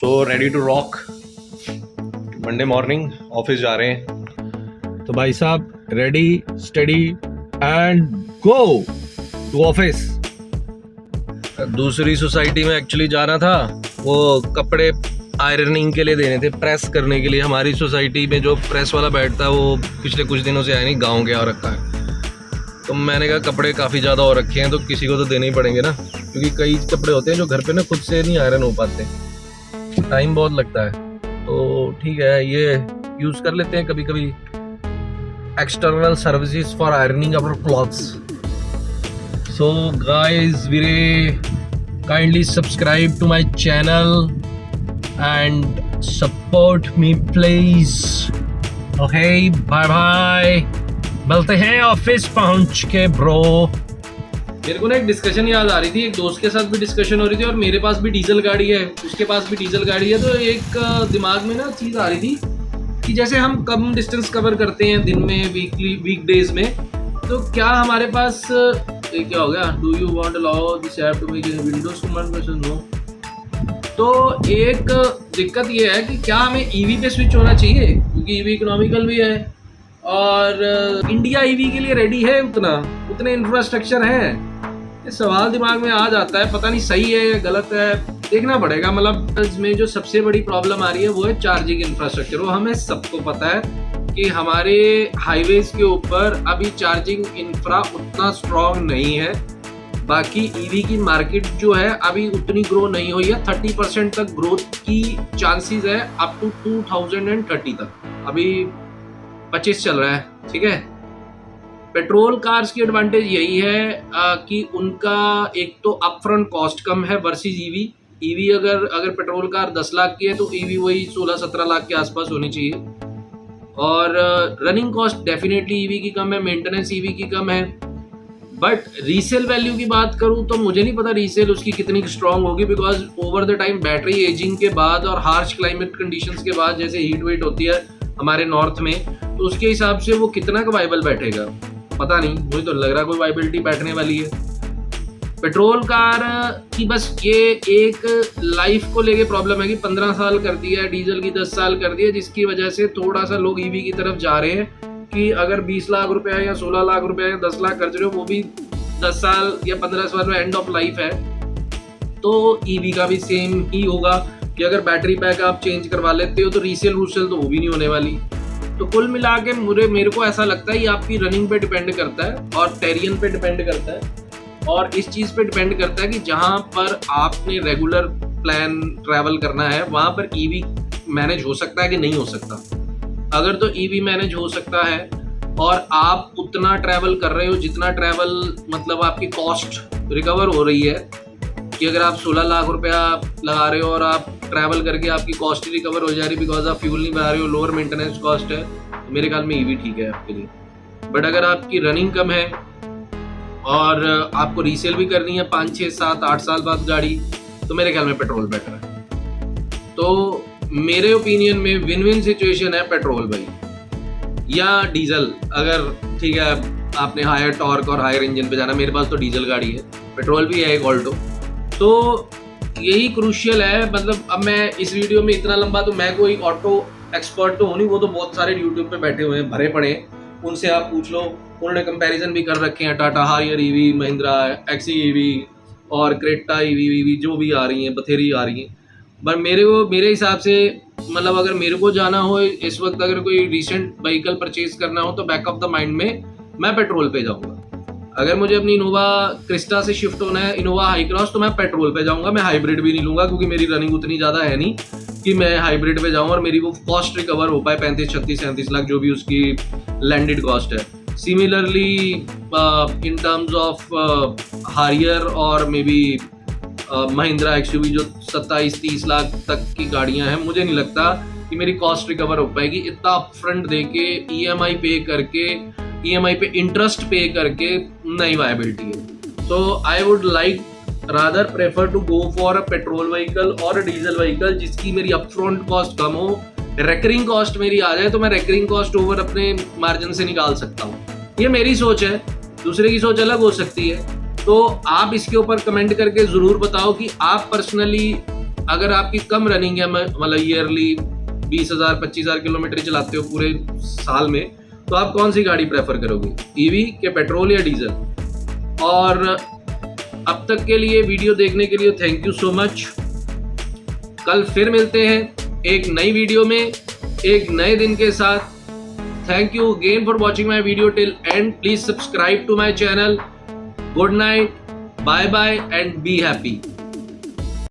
तो ready to rock. Monday morning office जा रहे हैं। तो भाई साहब ready steady and go to office. दूसरी सोसाइटी में एक्चुअली जाना था, वो कपड़े आयरनिंग के लिए देने थे, प्रेस करने के लिए। हमारी सोसाइटी में जो प्रेस वाला बैठता है वो पिछले कुछ दिनों से आया नहीं, गाँव गया रखा है। तो मैंने कहा कपड़े काफ़ी ज़्यादा और रखे हैं तो किसी को तो देने ही पड़ेंगे ना, क्योंकि कई कपड़े होते हैं जो घर पे ना खुद से नहीं आयरन हो पाते, टाइम बहुत लगता है। तो ठीक है, ये यूज़ कर लेते हैं कभी कभी, external services for ironing our clothes. So guys वीरे, kindly subscribe to my channel and support me please. Okay, bye bye, मिलते हैं ऑफिस पहुंच के ब्रो। मेरे को ना एक डिस्कशन याद आ रही थी, एक दोस्त के साथ भी डिस्कशन हो रही थी और मेरे पास भी डीजल गाड़ी है, उसके पास भी डीजल गाड़ी है। तो एक दिमाग में ना चीज़ आ रही थी कि जैसे हम कम डिस्टेंस कवर करते हैं दिन में, वीकडेज में, तो क्या हमारे पास ये क्या हो गया, do you want allow this app to make Windows command? No. तो एक दिक्कत ये है कि क्या हमें ईवी पे स्विच होना चाहिए, क्योंकि ईवी इकोनॉमिकल भी है और इंडिया ईवी के लिए रेडी है, उतने इंफ्रास्ट्रक्चर हैं। ये सवाल दिमाग में आ जाता है, पता नहीं सही है या गलत है, देखना पड़ेगा। मतलब इसमें जो सबसे बड़ी प्रॉब्लम आ रही है वो है चार्जिंग इंफ्रास्ट्रक्चर। वो हमें सबको पता है कि हमारे हाईवेज के ऊपर अभी चार्जिंग इंफ्रा उतना स्ट्रॉन्ग नहीं है। बाकी ईवी की मार्केट जो है अभी उतनी ग्रो नहीं हुई है, 30% तक ग्रोथ की चांसेस है अप टू 2030 तक। अभी 25 चल रहा है, ठीक है। पेट्रोल कार्स की एडवांटेज यही है कि उनका एक तो अपफ्रंट कॉस्ट कम है वर्सेस ईवी। ईवी अगर पेट्रोल कार 10 लाख की है तो ईवी वही 16-17 लाख के आसपास होनी चाहिए। और रनिंग कॉस्ट डेफिनेटली ईवी की कम है, मेंटेनेंस ईवी की कम है। बट रीसेल वैल्यू की बात करूं तो मुझे नहीं पता रीसेल उसकी कितनी स्ट्रांग होगी, because over the time battery ageing के बाद और हार्श क्लाइमेट कंडीशंस के बाद, जैसे हीट वेट होती है हमारे नॉर्थ में, तो उसके हिसाब से वो कितना का वाइबल बैठेगा पता नहीं। मुझे तो लग रहा कोई वाइबिलिटी बैठने वाली है। पेट्रोल कार की बस ये एक लाइफ को लेके प्रॉब्लम है कि 15 साल कर दिया है, डीजल की 10 साल कर दिया, जिसकी वजह से थोड़ा सा लोग ईवी की तरफ जा रहे हैं कि अगर 20 लाख रुपया या 16 लाख रुपया या 10 लाख खर्च रहे हो, वो भी 10 साल या 15 साल में एंड ऑफ लाइफ है। तो ईवी का भी सेम ही होगा कि अगर बैटरी पैक आप चेंज करवा लेते हो तो रीसेल तो वो भी नहीं होने वाली। तो कुल मिला के मेरे को ऐसा लगता है ये आपकी रनिंग पे डिपेंड करता है और टेरियन पे डिपेंड करता है और इस चीज़ पे डिपेंड करता है कि जहाँ पर आपने रेगुलर प्लान ट्रैवल करना है वहाँ पर ईवी मैनेज हो सकता है कि नहीं हो सकता। अगर तो ईवी मैनेज हो सकता है और आप उतना ट्रैवल कर रहे हो जितना ट्रैवल मतलब आपकी कॉस्ट रिकवर हो रही है, कि अगर आप 16 लाख रुपया लगा रहे हो और आप ट्रैवल करके आपकी कॉस्ट ही रिकवर हो जा रही है बिकॉज आप फ्यूल नहीं बना रहे हो, लोअर मेंटेनेंस कॉस्ट है, तो मेरे ख्याल में ईवी ठीक है आपके लिए। बट अगर आपकी रनिंग कम है और आपको रीसेल भी करनी है 5, 6, 7, 8 साल बाद गाड़ी, तो मेरे ख्याल में पेट्रोल बेटर है। तो मेरे ओपिनियन में विन विन सिचुएशन है पेट्रोल भाई या डीजल। अगर ठीक है आपने हायर टॉर्क और हायर इंजन पे जाना, मेरे पास तो डीजल गाड़ी है, पेट्रोल भी है एक ऑल्टो। तो यही क्रूशियल है। मतलब अब मैं इस वीडियो में इतना लंबा, तो मैं कोई ऑटो एक्सपर्ट तो हूँ नहीं, वो तो बहुत सारे यूट्यूब पे बैठे हुए हैं, भरे पड़े हैं, उनसे आप पूछ लो, उन्होंने कंपैरिजन भी कर रखे हैं, Tata Harrier EV, Mahindra XE EV और क्रेटा ईवी जो भी आ रही हैं, बथेरी आ रही हैं। पर मेरे हिसाब से मतलब अगर मेरे को जाना हो इस वक्त, अगर कोई रिसेंट व्हीकल परचेज करना हो तो बैक ऑफ द माइंड में मैं पेट्रोल पे जाऊँगा। अगर मुझे अपनी इनोवा क्रिस्टा से शिफ्ट होना है, इनोवा हाई क्रॉस, तो मैं पेट्रोल पे जाऊंगा, मैं हाइब्रिड भी नहीं लूंगा, क्योंकि मेरी रनिंग उतनी ज़्यादा है नहीं कि मैं हाइब्रिड पे जाऊं और मेरी वो कॉस्ट रिकवर हो पाए 35, 36, 37 लाख जो भी उसकी लैंडेड कॉस्ट है। Similarly in terms of Harrier और मे बी महिंद्रा एक्सयूवी जो 27-30 लाख तक की गाड़ियां हैं, मुझे नहीं लगता कि मेरी कॉस्ट रिकवर हो पाएगी इतना अपफ्रंट दे के, EMI पे करके, EMI पे इंटरेस्ट पे करके, नई वायबिलिटी है। तो I would like rather prefer to go for a petrol vehicle और अ डीजल व्हीकल जिसकी मेरी अपफ्रंट कॉस्ट कम हो, रेकरिंग कॉस्ट मेरी आ जाए, तो मैं रेकरिंग कॉस्ट ओवर अपने मार्जिन से निकाल सकता हूँ। ये मेरी सोच है, दूसरे की सोच अलग हो सकती है। तो आप इसके ऊपर कमेंट करके ज़रूर बताओ कि आप पर्सनली अगर आपकी कम रनिंग है, मतलब ईयरली 20,000 25,000 किलोमीटर चलाते हो पूरे साल में, तो आप कौन सी गाड़ी प्रेफर करोगे, ईवी के पेट्रोल या डीजल? और अब तक के लिए वीडियो देखने के लिए थैंक यू सो मच। कल फिर मिलते हैं एक नई वीडियो में एक नए दिन के साथ। Thank you again for watching my video till end. Please subscribe to my channel. Good night, bye bye and be happy.